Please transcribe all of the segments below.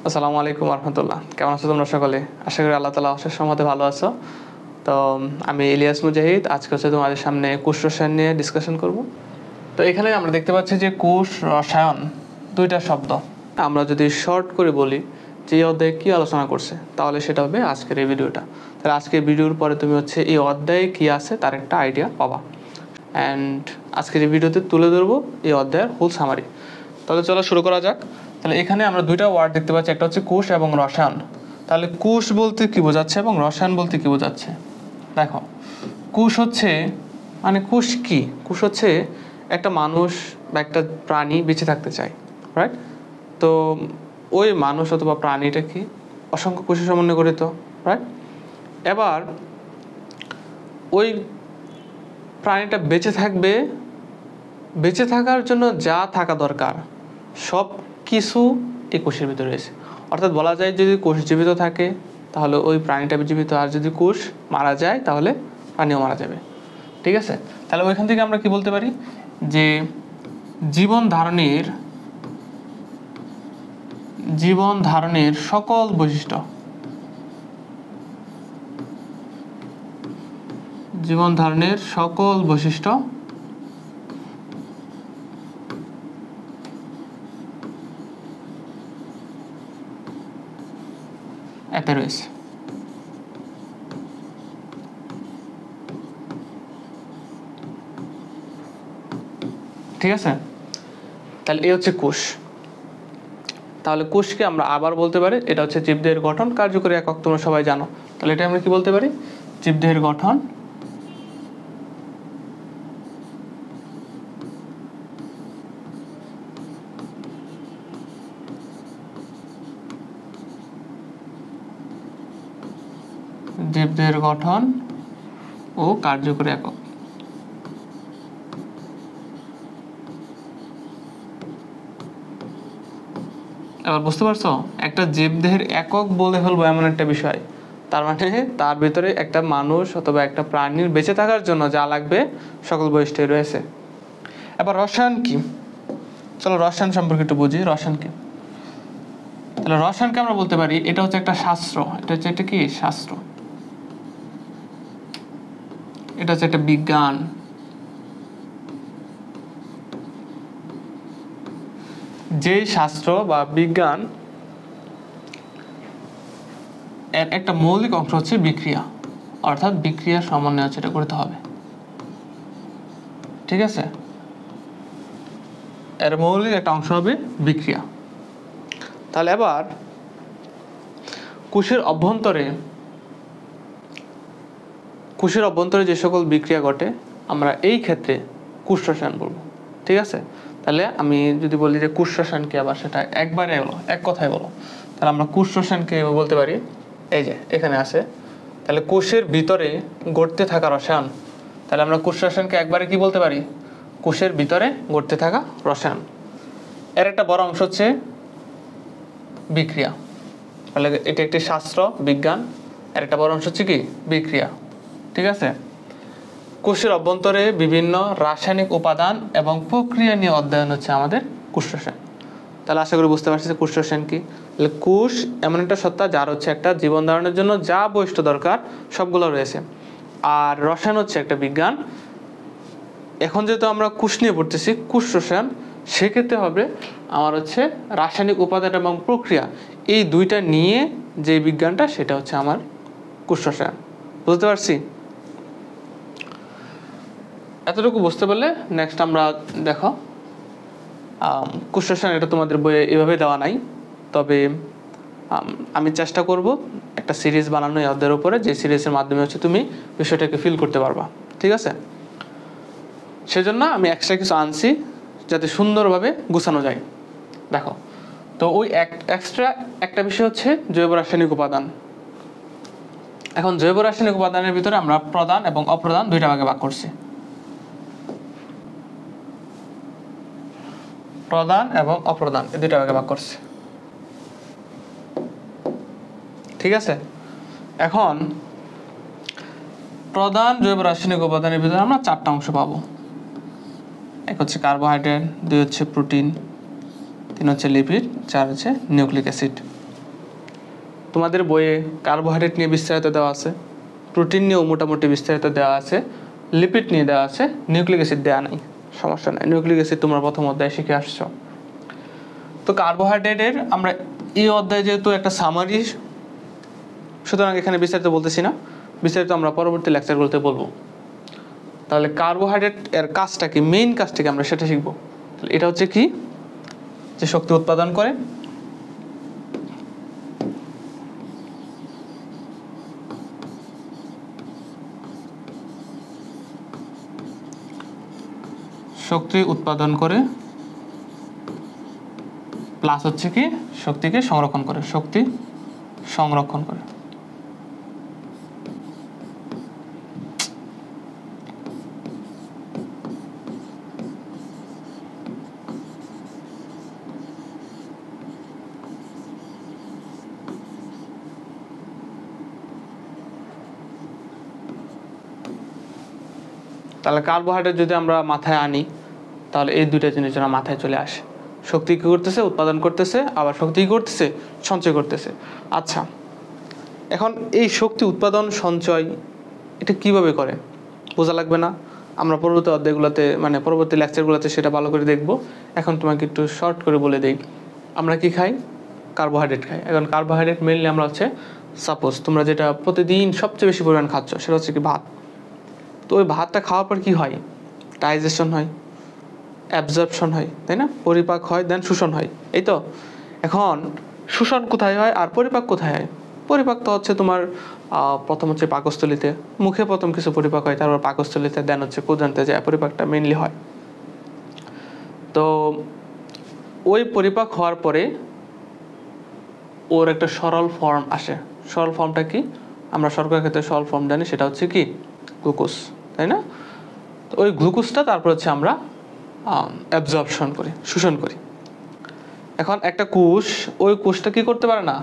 আসসালামু আলাইকুম রহমতুল্লাহ। কেমন আছো তোমরা সকলে? আশা করি আল্লাহ তাআলা অশেষ রহমতে ভালো আছো। তো আমি ইলিয়াস মুজাহিদ, আজকে তোমাদের সামনে কোষ রসায়ন নিয়ে ডিসকাশন করব। তো এখানে আমরা দেখতে পাচ্ছি যে কোষ রসায়ন দুইটা শব্দ। আমরা যদি শর্ট করে বলি যে এই অধ্যায়ে কী আলোচনা করছে, তাহলে সেটা হবে আজকের এই ভিডিওটা। তাহলে আজকের ভিডিওর পরে তুমি এই অধ্যায়ে কী আছে তার একটা আইডিয়া পাবা। অ্যান্ড আজকের এই ভিডিওতে তুলে ধরবো এই অধ্যায়ের হোল সামারি। তাহলে চলো শুরু করা যাক। তাহলে এখানে আমরা দুইটা ওয়ার্ড দেখতে পাচ্ছি, একটা হচ্ছে কোষ এবং রসায়ন। তাহলে কোষ বলতে কি বোঝাচ্ছে এবং রসায়ন বলতে কি বোঝাচ্ছে? দেখো, কোষ হচ্ছে কোষ কি? কোষ হচ্ছে একটা মানুষ বা একটা প্রাণী বেঁচে থাকতে চায়, রাইট? তো ওই মানুষ অথবা প্রাণীটা কি অসংখ্য কোষের সমন্বয়ে গঠিত, রাইট? এবার ওই প্রাণীটা বেঁচে থাকবে, বেঁচে থাকার জন্য যা থাকা দরকার সব কিছু এই কোষের ভিতরে রয়েছে। অর্থাৎ বলা যায় যদি কোষ জীবিত থাকে তাহলে ওই প্রাণীটা জীবিত, আর যদি কোষ মারা যায় তাহলে প্রাণীও মারা যাবে। ঠিক আছে? তাহলে ওইখান থেকে আমরা কি বলতে পারি যে জীবন ধারণের সকল বৈশিষ্ট্য, জীবন ধারণের সকল বৈশিষ্ট্য এতে রয়েছে। ঠিক আছে? তাহলে এই হচ্ছে কোষ। তাহলে কোষকে আমরা আবার বলতে পারি এটা হচ্ছে জীবদেহের গঠন কার্যকরী একক, তোমরা সবাই জানো। তাহলে এটা আমরা কি বলতে পারি? জীবদেহের গঠন ও কার্যকরী একক। এবার বুঝতে পারছো, একটা জীবদেহের একক বলে ফেলবো এমন একটা বিষয়, তার মানে তার ভিতরে একটা মানুষ অথবা একটা প্রাণীর বেঁচে থাকার জন্য যা লাগবে সকল বৈশিষ্ট্য রয়েছে। এবার রসায়ন কি? চলো রসায়ন সম্পর্কে একটু বুঝি। রসায়ন কি? তাহলে রসায়নকে আমরা বলতে পারি এটা হচ্ছে একটা শাস্ত্র। এটা হচ্ছে একটা কি শাস্ত্র? এটা হচ্ছে একটা বিজ্ঞান। যেই শাস্ত্র বা বিজ্ঞান এর একটা মৌলিক অংশ হচ্ছে বিক্রিয়া, অর্থাৎ বিক্রিয়ার সমন্বয় হচ্ছে এটা করতে হবে। ঠিক আছে? এর মৌলিক একটা অংশ হবে বিক্রিয়া। তাহলে এবার কোষের অভ্যন্তরে যে সকল বিক্রিয়া ঘটে আমরা এই ক্ষেত্রে কোষ রসায়ন বলবো। ঠিক আছে? তাহলে আমি যদি বলি যে কোষ রসায়ন কি, আবার সেটা একবারে বলো, এক কথায় বলো, তাহলে আমরা কোষ রসায়নকে বলতে পারি এই যে এখানে আছে। তাহলে কোষের ভিতরে ঘটতে থাকা রসায়ন। তাহলে আমরা কোষ রসায়নকে একবারে কি বলতে পারি? কোষের ভিতরে ঘটতে থাকা রসায়ন। এর একটা বড় অংশ হচ্ছে বিক্রিয়া। তাহলে এটা একটি শাস্ত্র বিজ্ঞান, এর একটা বড় অংশ হচ্ছে কি বিক্রিয়া। ঠিক আছে? কোষের অভ্যন্তরে বিভিন্ন রাসায়নিক উপাদান এবং প্রক্রিয়া নিয়ে অধ্যয়ন হচ্ছে আমাদের কোষ রসায়ন। তাহলে আশা করি বুঝতে পারছি কোষ রসায়ন কি। তাহলে কোষ এমন একটা সত্তা যার হচ্ছে একটা জীবন ধারণের জন্য যা বৈশিষ্ট্য দরকার সবগুলো রয়েছে। আর রসায়ন হচ্ছে একটা বিজ্ঞান। এখন যেহেতু আমরা কোষ নিয়ে পড়তেছি কোষ রসায়ন, সেক্ষেত্রে হবে আমার হচ্ছে রাসায়নিক উপাদান এবং প্রক্রিয়া, এই দুইটা নিয়ে যে বিজ্ঞানটা সেটা হচ্ছে আমার কোষ রসায়ন। বুঝতে পারছি? এতটুকু বুঝতে পারলে নেক্সট আমরা দেখো কোষ রসায়ন, এটা তোমাদের বইয়ে এভাবে দেওয়া নাই, তবে আমি চেষ্টা করব একটা সিরিজ বানানো এই অধ্যায়ের উপরে, যে সিরিজের মাধ্যমে হচ্ছে তুমি বিষয়টাকে ফিল করতে পারবা। ঠিক আছে? সেজন্য আমি এক্সট্রা কিছু আনছি যাতে সুন্দরভাবে গুছানো যায়। দেখো, তো ওই এক্সট্রা একটা বিষয় হচ্ছে জৈব রাসায়নিক উপাদান। এখন জৈব রাসায়নিক উপাদানের ভিতরে আমরা প্রধান এবং অপ্রধান দুইটা ভাগে ভাগ করছি। প্রধান এবং অপ্রধান এই দুইটা ভাগে ভাগ করছি। ঠিক আছে? এখন প্রধান জৈব রাসায়নিক উপাদানের ভিতরে আমরা চারটা অংশ পাবো। এক হচ্ছে কার্বোহাইড্রেট, দুই হচ্ছে প্রোটিন, তিন হচ্ছে লিপিড, চার হচ্ছে নিউক্লিক অ্যাসিড। তোমাদের বইয়ে কার্বোহাইড্রেট নিয়ে বিস্তারিত দেওয়া আছে, প্রোটিন নিয়েও মোটামুটি বিস্তারিত দেওয়া আছে, লিপিড নিয়ে দেওয়া আছে, নিউক্লিক অ্যাসিড দেওয়া নাই, সমস্যা নাই, নিউক্লিক অ্যাসিড তোমরা প্রথম অধ্যায়ে শিখে আসছো। তো কার্বোহাইড্রেটের আমরা এই অধ্যায়ে যেহেতু একটা সামারি, সুতরাং এখানে বিস্তারিত বলতেছি না, বিস্তারিত আমরা পরবর্তী লেকচারগুলোতে বলবো। তাহলে কার্বোহাইড্রেট এর কাজটা কি, মেইন কাজটা কি আমরা সেটা শিখবো। এটা হচ্ছে কি, যে শক্তি উৎপাদন করে, শক্তি উৎপাদন করে, প্লাস হচ্ছে কি শক্তিকে সংরক্ষণ করে, শক্তি সংরক্ষণ করে। তাহলে কার্বোহাইড্রেট যদি আমরা মাথায় আনি, তাহলে এই দুইটা জিনিস যেন মাথায় চলে আসে। শক্তি কী করতেছে, উৎপাদন করতেছে, আবার শক্তি কী করতেছে, সঞ্চয় করতেছে। আচ্ছা, এখন এই শক্তি উৎপাদন সঞ্চয় এটা কিভাবে করে বোঝা লাগবে না? আমরা পরবর্তী অধ্যায়গুলোতে, মানে পরবর্তী লেকচারগুলোতে সেটা ভালো করে দেখব। এখন তোমাকে একটু শর্ট করে বলে দিই, আমরা কি খাই? কার্বোহাইড্রেট খাই। এখন কার্বোহাইড্রেট মেনলি আমরা হচ্ছে, সাপোজ তোমরা যেটা প্রতিদিন সবচেয়ে বেশি পরিমাণ খাচ্ছ সেটা হচ্ছে কি ভাত। তো ওই ভাতটা খাওয়ার পর কি হয়? ডাইজেশন হয়, অ্যাবজর্পশন হয়, তাই না? পরিপাক হয়, দেন শোষণ হয়, এই তো। এখন শোষণ কোথায় হয় আর পরিপাক কোথায় হয়? পরিপাক তো হচ্ছে তোমার প্রথম হচ্ছে পাকস্থলিতে, মুখে প্রথম কিছু পরিপাক হয়, তারপর পাকস্থলিতে, দেন হচ্ছে ক্ষুদ্রান্তে যায় পরিপাকটা মেনলি হয়। তো ওই পরিপাক হওয়ার পরে ওর একটা সরল ফর্ম আসে। সরল ফর্মটা কি? আমরা শর্করার ক্ষেত্রে সরল ফর্ম জানি, সেটা হচ্ছে কি গ্লুকোজ, তাই না? তো ওই গ্লুকোজটা তারপর হচ্ছে আমরা অ্যাবজর্পশন করি, শোষণ করি। এখন একটা কোষ, ওই কোষটা কি করতে পারে না,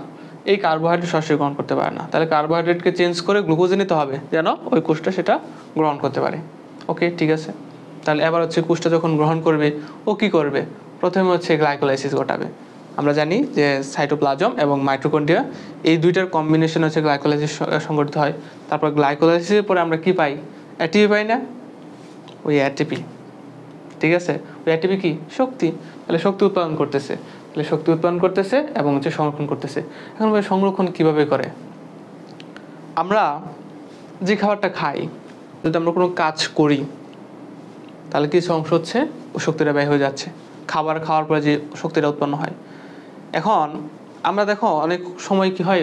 এই কার্বোহাইড্রেট সরাসরি গ্রহণ করতে পারে না। তাহলে কার্বোহাইড্রেটকে চেঞ্জ করে গ্লুকোজে নিতে হবে যেন ওই কোষটা সেটা গ্রহণ করতে পারে। ওকে, ঠিক আছে। তাহলে এবার হচ্ছে কোষটা যখন গ্রহণ করবে, ও কি করবে? প্রথমে হচ্ছে গ্লাইকোলাইসিস ঘটাবে। আমরা জানি যে সাইটোপ্লাজম এবং মাইটোকন্ড্রিয়া, এই দুইটার কম্বিনেশন হচ্ছে গ্লাইকোলাইসিস সংঘটিত হয়। তারপর গ্লাইকোলাইসিসের পরে আমরা কি পাই? এটিপি পাই না? ওই এটিপি, ঠিক আছে, ওই এটিপি কি? শক্তি। তাহলে শক্তি উৎপাদন করতেছে, তাহলে শক্তি উৎপাদন করতেছে এবং হচ্ছে সংরক্ষণ করতেছে। এখন ভাই সংরক্ষণ কিভাবে করে? আমরা যে খাবারটা খাই, যদি আমরা কোনো কাজ করি, তাহলে কিছু অংশ হচ্ছে ও শক্তিটা ব্যয় হয়ে যাচ্ছে, খাবার খাওয়ার পরে যে শক্তিটা উৎপন্ন হয়। এখন আমরা দেখো অনেক সময় কি হয়,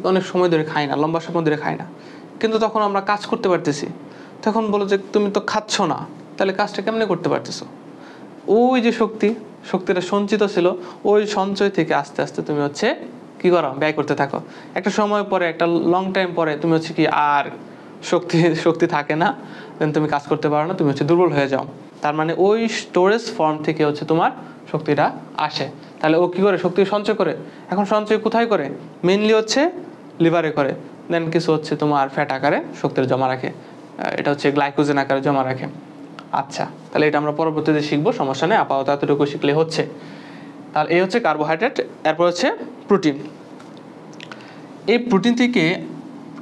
অনেক সময় ধরে খাই না, লম্বা সময় ধরে খাই না, কিন্তু তখন আমরা কাজ করতে পারতেছি, তখন বলো যে তুমি তো খাচ্ছ না, তাহলে কাজটা কেমনে করতে পারতেছো? ওই যে শক্তিটা সঞ্চিত ছিল, ওই সঞ্চয় থেকে আস্তে আস্তে তুমি হচ্ছে কি করো? ব্যয় করতে থাকো। একটা সময় পরে, একটা লং টাইম পরে তুমি হচ্ছে কি আর শক্তি থাকে না, দেন তুমি কাজ করতে পারো না, তুমি হচ্ছে দুর্বল হয়ে যাও। তার মানে ওই স্টোরেজ ফর্ম থেকে হচ্ছে তোমার শক্তিটা আসে। তাহলে ও কি করে? শক্তি সঞ্চয় করে। এখন সঞ্চয় কোথায় করে? মেনলি হচ্ছে লিভারে করে, দেন কিছু হচ্ছে তোমার ফ্যাট আকারে শক্তির জমা রাখে, এটা হচ্ছে গ্লাইকোজেন আকারে জমা রাখে। আচ্ছা, তাহলে এটা আমরা পরবর্তীতে শিখবো, সমস্যা নেই, আপাতত এতটুকু শিখলে হচ্ছে। তাহলে এই হচ্ছে কার্বোহাইড্রেট। এরপর হচ্ছে প্রোটিন। এই প্রোটিন থেকে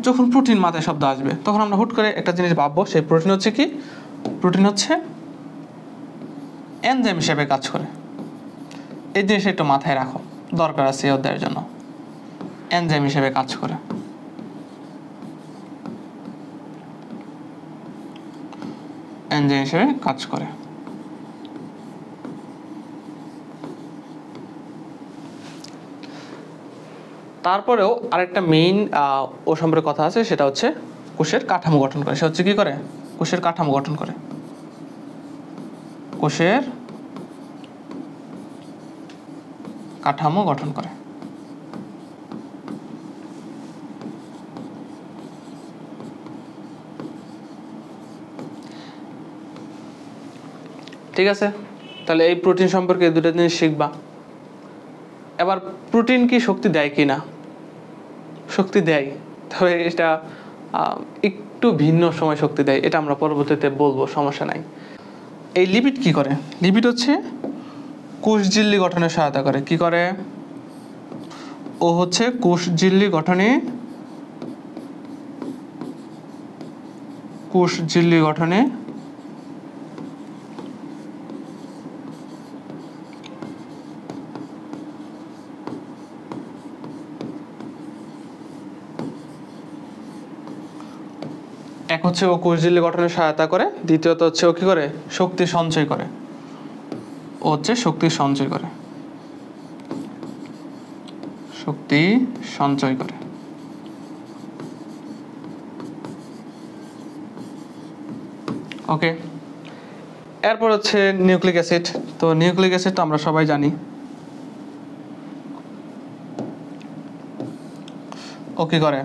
যখন প্রোটিন মাথায় শব্দ আসবে, তখন আমরা হুট করে একটা জিনিস ভাববো, সেই প্রোটিন হচ্ছে কি? প্রোটিন হচ্ছে এনজাইম হিসেবে কাজ করে। এই জিনিসটা একটু মাথায় রাখো, দরকার আছে এই অধ্যায়ের জন্য। এনজাইম হিসেবে কাজ করে, এনজাইম হিসেবে কাজ করে। তারপরেও আরেকটা মেইন ও সম্পর্কে কথা আছে, সেটা হচ্ছে কোষের কাঠামো গঠন করে। সে হচ্ছে কি করে? কোষের কাঠামো গঠন করে, কোষের কাঠামো গঠন করে। ঠিক আছে, তাহলে এই প্রোটিন সম্পর্কে দুটো জিনিস শিখবা। এবার প্রোটিন কি শক্তি দেয় কি না? শক্তি দেয়, তবে এটা একটু ভিন্ন সময় শক্তি দেয়, এটা আমরা পরবর্তীতে বলবো, সমস্যা নাই। এই লিপিড কি করে? লিপিড হচ্ছে কোষ ঝিল্লি গঠনে সহায়তা করে। কি করে? ও হচ্ছে কোষঝিল্লি গঠনে এক হচ্ছে ও কোষঝিল্লি গঠনে সহায়তা করে, দ্বিতীয়ত হচ্ছে ও কি করে শক্তি সঞ্চয় করে, ও হচ্ছে শক্তি সঞ্চয় করে। ওকে, এরপর হচ্ছে নিউক্লিক অ্যাসিড। তো নিউক্লিক অ্যাসিড তো আমরা সবাই জানি, ও কি করে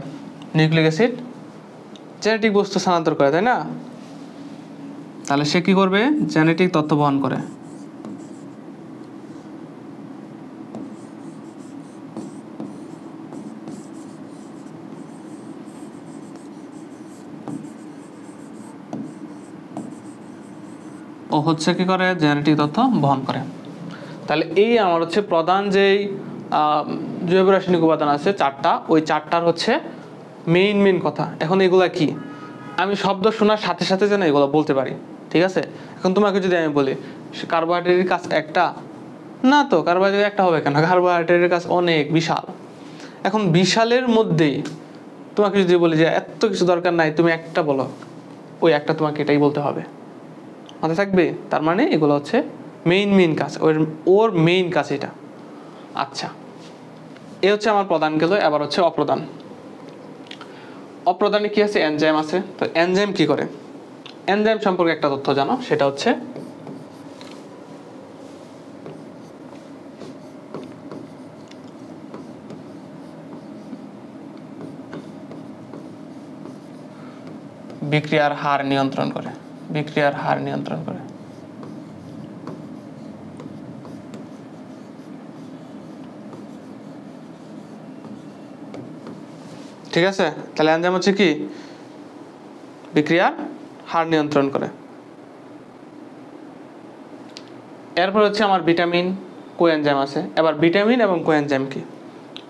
নিউক্লিক অ্যাসিড জেনেটিক বস্তু স্থানান্তর করে, তাই না? তাহলে সে কি করবে, জেনেটিক তথ্য বহন করে। ও হচ্ছে কি করে জেনেটিক তথ্য বহন করে। তাহলে এই আমার হচ্ছে প্রধান যেই জৈব রাসায়নিক উপাদান আছে চারটা, ওই চারটার হচ্ছে মেইন কথা। এখন এগুলা কি, আমি শব্দ শোনার সাথে সাথে যেন এগুলো বলতে পারি, ঠিক আছে? এখন তোমাকে যদি আমি বলি কার্বোহাইড্রেটের কাজ একটা, না তো কার্বোহাইড্রেট একটা হবে কেন, কার্বোহাইড্রেটের কাজ অনেক বিশাল। এখন বিশালের মধ্যেই তোমাকে যদি বলি যে এত কিছু দরকার নাই, তুমি একটা বলো, ওই একটা তোমাকে এটাই বলতে হবে, মাথায় থাকবে? তার মানে এগুলো হচ্ছে মেইন কাজ, ওর মেইন কাজ এটা। আচ্ছা, এ হচ্ছে আমার প্রধান গেল। এবার হচ্ছে অপ্রধান। অপ্রধানে কি আছে, এনজাইম আছে। তো এনজাইম কি করে, এনজাইম সম্পর্কে একটা তথ্য জানো, সেটা হচ্ছে বিক্রিয়ার হার নিয়ন্ত্রণ করে। ঠিক আছে, তাহলে এনজাইম হচ্ছে কি বিক্রিয়ার হার নিয়ন্ত্রণ করে। এরপর হচ্ছে আমার ভিটামিন কোএনজাইম আছে। এবার ভিটামিন এবং কোএনজাইম কি,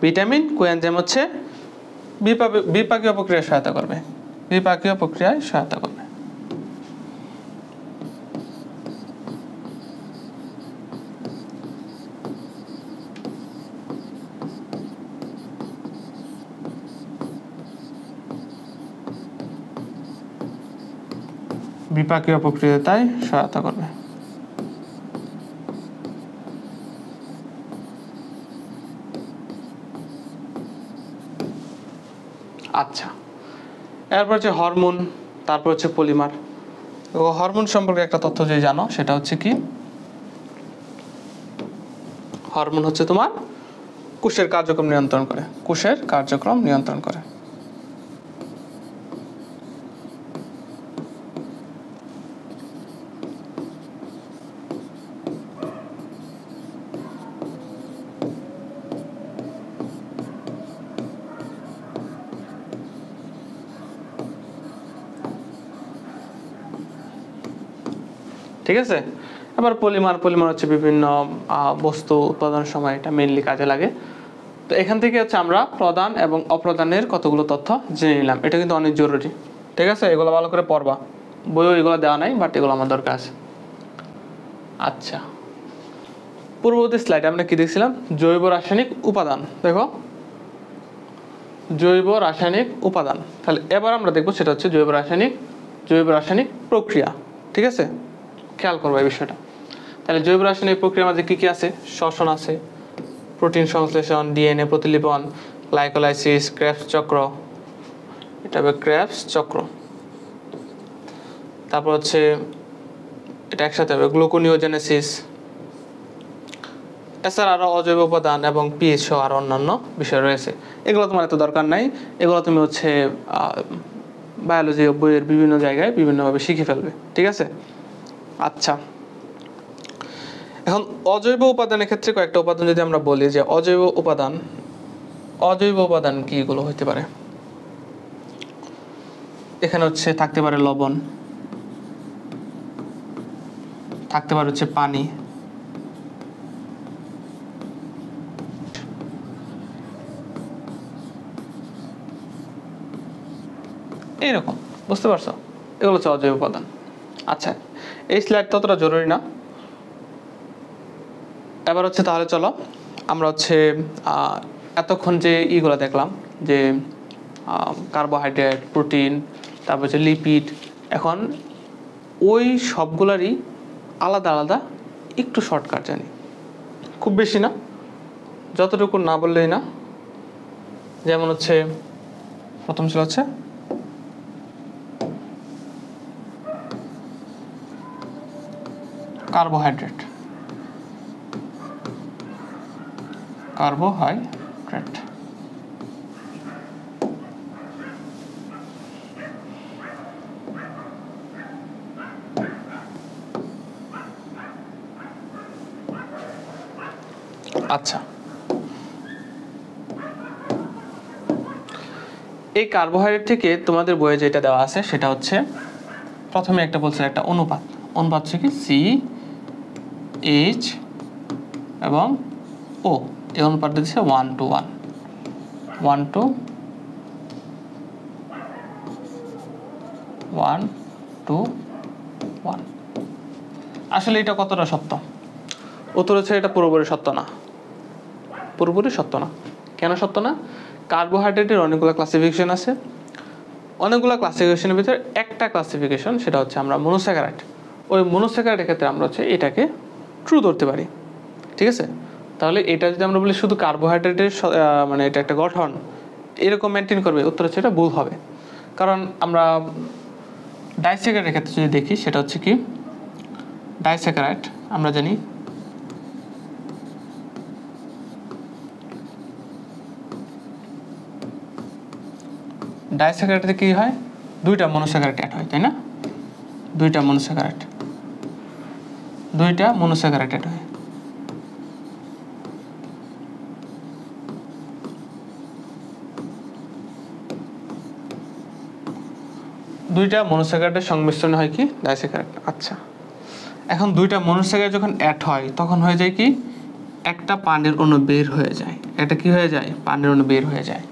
ভিটামিন কোএনজাইম হচ্ছে বিপাকীয় প্রক্রিয়ায় সহায়তা করবে। বিপাকীয় প্রক্রিয়ায় সহায়তা করবে। বিপাকীয় প্রক্রিয়ায় সহায়তা করবে। আচ্ছা, এরপর হচ্ছে হরমোন, তারপর হচ্ছে পলিমার। হরমোন সম্পর্কে একটা তথ্য যে জানো, সেটা হচ্ছে কি হরমোন হচ্ছে তোমার কোষের কার্যক্রম নিয়ন্ত্রণ করে। ঠিক আছে, এবার পলিমার হচ্ছে বিভিন্ন বস্তু উৎপাদনের সময় এটা মেইনলি কাজে লাগে। তো এখান থেকে হচ্ছে আমরা প্রধান এবং অপ্রধানের কতগুলো তথ্য জেনে নিলাম। এটা কিন্তু অনেক জরুরি, ঠিক আছে? এগুলো ভালো করে পড়বা, বইও এগুলো দেওয়া নাই, বাট এগুলো আমার দরকার আছে। আচ্ছা, পূর্ববর্তী স্লাইডে আমরা কি দেখছিলাম, জৈব রাসায়নিক উপাদান। দেখো জৈব রাসায়নিক উপাদান, তাহলে এবার আমরা দেখবো সেটা হচ্ছে জৈব রাসায়নিক প্রক্রিয়া। ঠিক আছে, খেয়াল করবো এই বিষয়টা। তাহলে জৈব রাসায়নিক প্রক্রিয়ার মাঝে কি কি আছে, শ্বসন আছে, প্রোটিন সংশ্লেষণ, ডিএনএ প্রতিলিপন, গ্লাইকোলাইসিস, ক্রেবস চক্র, এটা হবে ক্রেবস চক্র। তারপর হচ্ছে এটা একসাথে হবে গ্লুকোনিওজেনেসিস। এছাড়া আরো অজৈব উপাদান এবং পিএইচ সহ আরো অন্যান্য বিষয় রয়েছে। এগুলো তোমার এত দরকার নাই, এগুলো তুমি হচ্ছে বায়োলজি বইয়ের বিভিন্ন জায়গায় বিভিন্নভাবে শিখে ফেলবে। ঠিক আছে, আচ্ছা। এখন অজৈব উপাদানের ক্ষেত্রে কয়েকটা উপাদান যদি আমরা বলি যে অজৈব উপাদান কি এগুলো হতে পারে, এখানে হচ্ছে থাকতে পারে লবণ, থাকতে পারে হচ্ছে পানি, এইরকম, বুঝতে পারছো? এগুলো হচ্ছে অজৈব উপাদান। আচ্ছা, এই স্লাইড ততটা জরুরি না। এবার হচ্ছে তাহলে চলো আমরা হচ্ছে এতক্ষণ যে ইগুলো দেখলাম, যে কার্বোহাইড্রেট, প্রোটিন, তারপর হচ্ছে লিপিড, এখন ওই সবগুলারই আলাদা আলাদা একটু শর্টকাট জানি, খুব বেশি না, যতটুকু না বললেই না। যেমন হচ্ছে প্রথম ছিল হচ্ছে কার্বোহাইড্রেট। আচ্ছা, এই কার্বোহাইড্রেট থেকে তোমাদের বইয়ে যেটা দেওয়া আছে সেটা হচ্ছে প্রথমে একটা বলছে একটা অনুপাত হচ্ছে কি CH এবং O, এই অনুপাতটা দিচ্ছে 1:1, 1:1. আসলে এটা কতটা সত্য? উত্তর হচ্ছে এটা পুরোপুরি সত্য না। পুরোপুরি সত্য না। কেন সত্য না? কার্বোহাইড্রেটের অনেকগুলো ক্লাসিফিকেশন আছে। অনেকগুলো ক্লাসিফিকেশনের ভিতরে একটা ক্লাসিফিকেশন, সেটা হচ্ছে আমরা মনোস্যাকারাইড। ওই মনোস্যাকারাইডের ক্ষেত্রে আমরা হচ্ছে এটাকে ট্রু ধরতে পারি, ঠিক আছে? তাহলে এটা যদি আমরা বলি শুধু কার্বোহাইড্রেটের মানে এটা একটা গঠন এরকম মেনটেন করবে, উত্তর হচ্ছে এটা ভুল হবে। কারণ আমরা ডাইস্যাকারাইডের ক্ষেত্রে যদি দেখি, সেটা হচ্ছে কি ডাইস্যাকারাইড আমরা জানি ডাইস্যাকারাইডে কি হয়, দুইটা মনোস্যাকারাইড অ্যাড হয়, তাই না? দুইটা মনোস্যাকারাইড অ্যাড হয়। দুইটা মনোস্যাকারাইডের সংমিশ্রণে হয় কি ডাইস্যাকারাইড। আচ্ছা, এখন দুইটা মনোস্যাকারাইড যখন অ্যাড হয় তখন হয়ে যায় কি একটা পানির অণু বের হয়ে যায়। এটা কি হয়ে যায়? পানির অণু বের হয়ে যায়।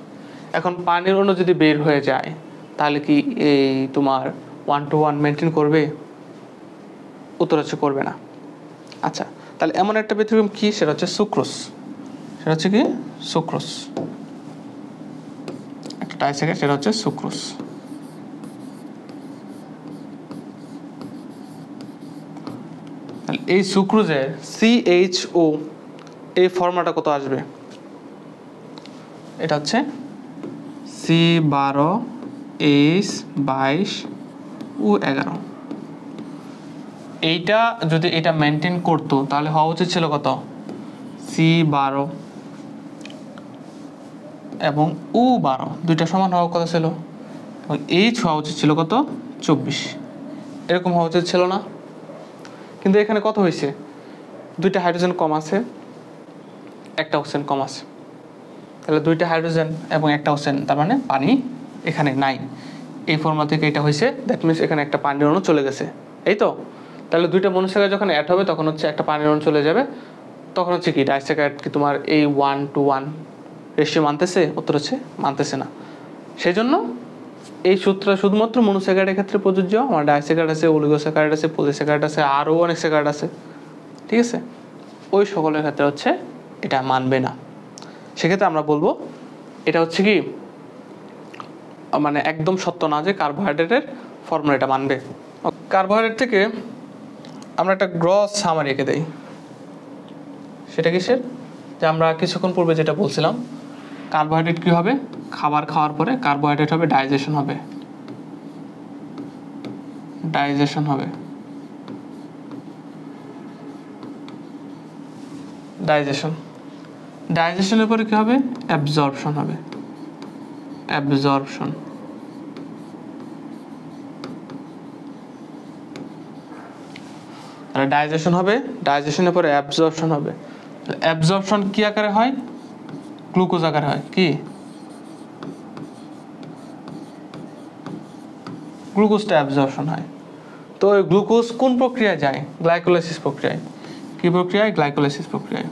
এখন পানির অণু যদি বের হয়ে যায় তাহলে কি এই তোমার 1:1 মেনটেন করবে? উত্তর হচ্ছে করবে না। আচ্ছা, তাহলে এমন একটা ব্যতিক্রম কি, সেটা হচ্ছে সুক্রোজ। সেটা হচ্ছে কি সুক্রোজ, একটা ডাইস্যাকারাইড, সেটা হচ্ছে সুক্রোজ। এই সুক্রোজের CHO এই ফর্মুলাটা কত আসবে? এটা হচ্ছে C12H22O11। এইটা যদি এটা মেনটেন করতো তাহলে হওয়া উচিত ছিল কত? C12 এবং O12 দুইটা সমান হওয়ার কথা ছিল, এবং H হওয়া উচিত ছিল কত? 24। এরকম হওয়া উচিত ছিল না? কিন্তু এখানে কত হয়েছে? দুইটা হাইড্রোজেন কম আছে, একটা অক্সিজেন কম আছে। তাহলে দুইটা হাইড্রোজেন এবং একটা অক্সিজেন, তার মানে পানি এখানে নাই। এই ফর্মুলা থেকে এটা হয়েছে, দ্যাট মিনস এখানে একটা পানির অণু চলে গেছে, এই তো। তাহলে দুইটা মনোস্যাকারাইড যখন অ্যাড হবে তখন হচ্ছে একটা পানির অণু চলে যাবে, তখন হচ্ছে কি ডাইস্যাকারাইড কি তোমার এই 1:1 রেশিও মানতেছে? উত্তর হচ্ছে মানতেছে না। সেই জন্য এই সূত্র শুধুমাত্র মনোস্যাকারাইডের ক্ষেত্রে প্রযোজ্য। আমার ডাইস্যাকারাইড আছে, অলিগোস্যাকারাইড আছে, পলিস্যাকারাইড আছে, আরও অনেক স্যাকারাইড আছে, ঠিক আছে? ওই সকলের ক্ষেত্রে হচ্ছে এটা মানবে না। সেক্ষেত্রে আমরা বলবো এটা হচ্ছে কি মানে একদম সত্য না যে কার্বোহাইড্রেটের ফর্মুলা এটা মানবে। কার্বোহাইড্রেট থেকে আমরা একটা গ্রস সামারি এঁকে দেই। সেটা কিসের? যে আমরা কিছুক্ষণ পূর্বে যেটা বলছিলাম, কার্বোহাইড্রেট কি হবে? খাবার খাওয়ার পরে কার্বোহাইড্রেট হবে ডাইজেশন হবে। ডাইজেশনের পরে কি হবে? অ্যাবজর্পশন হবে। তাহলে ডাইজেশন হবে, ডাইজেশনের পরে অ্যাবজর্পশন হবে। অ্যাবজর্পশন কি আকারে হয়? গ্লুকোজ আকারে হয়। কি? গ্লুকোজটা অ্যাবজর্পশন হয়। তো ওই গ্লুকোজ কোন প্রক্রিয়ায় যায়? গ্লাইকোলাইসিস প্রক্রিয়ায়। কি প্রক্রিয়ায়? গ্লাইকোলাইসিস প্রক্রিয়ায়।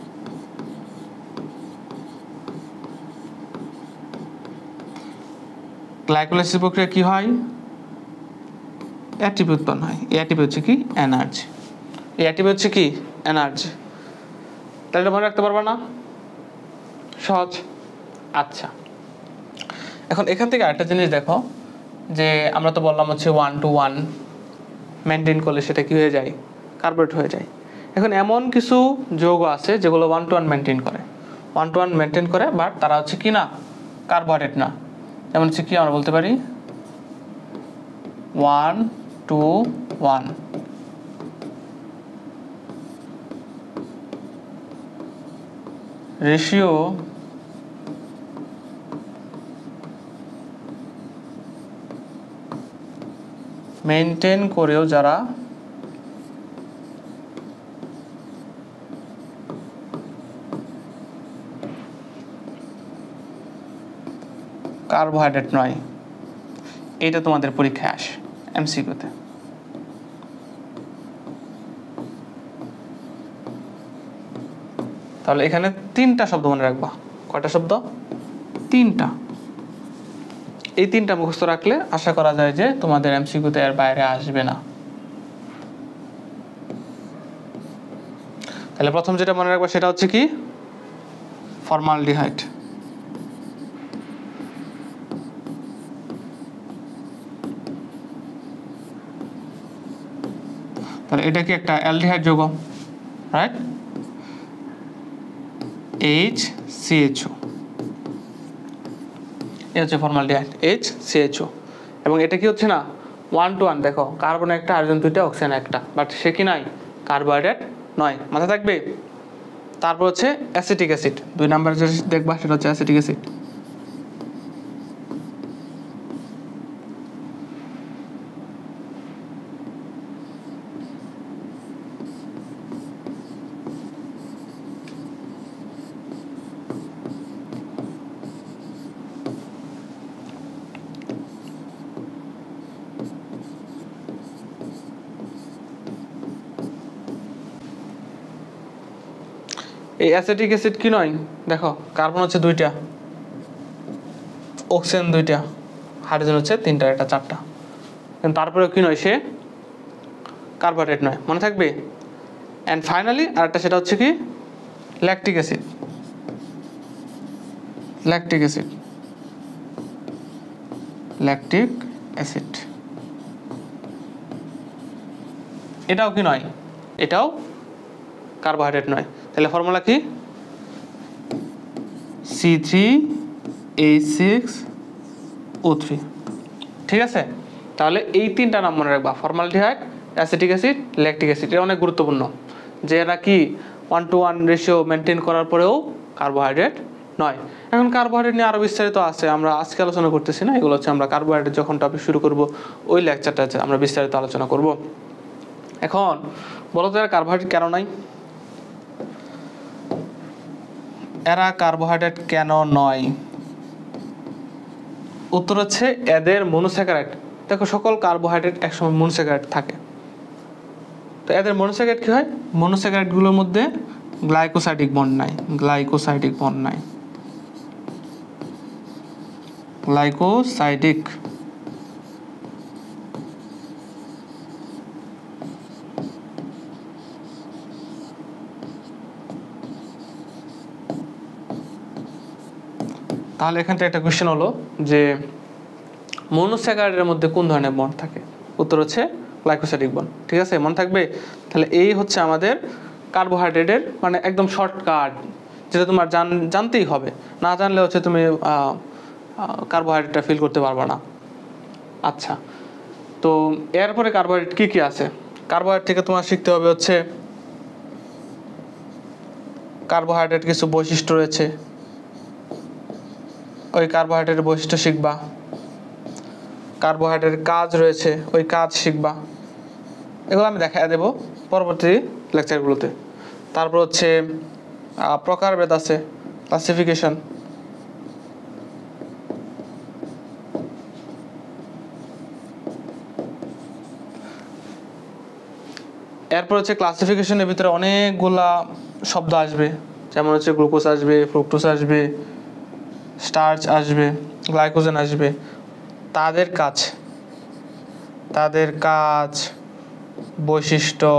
গ্লাইকোলাইসিস প্রক্রিয়া কি হয়? এটিপি উৎপন্ন হয়। এই এটিপি হচ্ছে কি? এনার্জি। এই এটিপি হচ্ছে কি? এনার্জি। তাহলে মনে রাখতে পারবা না? সহজ। আচ্ছা, এখন এখান থেকে আরেকটা জিনিস দেখো, যে আমরা তো বললাম হচ্ছে 1 to 1 মেনটেন করলে সেটা কি হয়ে যায়? কার্বোহাইড্রেট হয়ে যায়। এখন এমন কিছু যৌগ আছে যেগুলো 1 to 1 মেনটেন করে, 1 to 1 মেনটেন করে, বাট তারা হচ্ছে কি না? কার্বোহাইড্রেট না। যেমন হচ্ছে কি আমরা বলতে পারি 1 to 1 রেশিও মেনটেন করেও যারা কার্বোহাইড্রেট নয়, এটা তোমাদের পরীক্ষায় আসে এমসিকিউতে। তাহলে এখানে 3টা শব্দ মনে রাখবা। কয়টা শব্দ? 3টা। এই 3টা মুখস্থ রাখলে আশা করা যায় যে তোমাদের এমসিকিউতে এর বাইরে আসবে না। তাহলে প্রথম যেটা মনে রাখবা সেটা হচ্ছে কি? ফর্মালডিহাইড। তাহলে এটা কি একটা অ্যালডিহাইড যৌগ, রাইট? HCHO, এটা হচ্ছে ফর্মালডিহাইড, HCHO। এবং এটা কি হচ্ছে না? 1 to 1। দেখো, কার্বন একটা, হাইড্রোজেন 2টা, অক্সিজেন একটা, বাট সে কি নাই? কার্বোহাইড্রেট নয়। মাথায় থাকবে। তারপর হচ্ছে অ্যাসিটিক অ্যাসিড। 2 নাম্বার যে দেখবা সেটা হচ্ছে অ্যাসিটিক অ্যাসিড। এই অ্যাসিটিক অ্যাসিড কি নয়? দেখো, কার্বন হচ্ছে 2টা, অক্সিজেন 2টা, হাইড্রোজেন হচ্ছে 3টা, এটা 4টা, কিন্তু তারপরেও কি নয়? সে কার্বোহাইড্রেট নয়। মনে থাকবে। অ্যান্ড ফাইনালি আরেকটা, সেটা হচ্ছে কি? Lactic acid. Lactic acid, lactic acid, এটাও কি নয়? এটাও কার্বোহাইড্রেট নয়। তাহলে ফর্মুলা কি? C3H6O3। ঠিক আছে? তাহলে এই 3টা নাম মনে রাখবা, formaldehyde, acetic acid, lactic acid. এটা অনেক গুরুত্বপূর্ণ, যে এরা কি 1 to 1 রেশিও মেনটেন করার পরেও কার্বোহাইড্রেট নয়। এখন কার্বোহাইড্রেট নিয়ে আরও বিস্তারিত আছে, আমরা আজকে আলোচনা করতেছি না। এগুলো হচ্ছে আমরা কার্বোহাইড্রেট যখন টপিক শুরু করব ওই লেকচারটা আমরা বিস্তারিত আলোচনা করব। এখন বলো তো, এরা কার্বোহাইড্রেট কেন নাই? এরা কার্বোহাইড্রেট কেন নয়? উত্তর হচ্ছে এদের মনোস্যাকারাইড। দেখো, সকল কার্বোহাইড্রেট একসময় মনোস্যাকারাইড থাকে। তো এদের মনোস্যাকারাইড কি হয়? মনোস্যাকারাইডগুলোর মধ্যে গ্লাইকোসাইডিক বন্ড নাই। গ্লাইকোসাইডিক বন্ড নাই। গ্লাইকোসাইডিক তাহলে এখান থেকে একটা কোশ্চেন হলো যে মনোস্যাকারাইডের মধ্যে কোন ধরনের বন্ড থাকে? উত্তর হচ্ছে গ্লাইকোসাইডিক বন্ড। ঠিক আছে, মনে থাকবে। তাহলে এই হচ্ছে আমাদের কার্বোহাইড্রেটের মানে একদম শর্টকাট, যেটা তোমার জানতেই হবে। না জানলে হচ্ছে তুমি কার্বোহাইড্রেটটা ফিল করতে পারবে না। আচ্ছা, তো এরপরে কার্বোহাইড্রেট কি কি আছে? কার্বোহাইড্রেট থেকে তোমার শিখতে হবে হচ্ছে কার্বোহাইড্রেট কিছু বৈশিষ্ট্য রয়েছে, ওই কার্বোহাইড্রেটের বৈশিষ্ট্য শিখবা। কার্বোহাইড্রেটের কাজ রয়েছে, ওই কাজ শিখবা। এগুলো আমি দেখা দেবো পরবর্তী লেকচারগুলোতে। তারপর হচ্ছে প্রকারভেদ আছে, ক্লাসিফিকেশন। এরপর হচ্ছে ক্লাসিফিকেশনের ভিতরে অনেকগুলা শব্দ আসবে, যেমন হচ্ছে গ্লুকোজ আসবে, ফ্রুক্টোজ আসবে, স্টার্চ আসবে, গ্লাইকোজেন আসবে। তাদের কাজ বৈশিষ্ট্য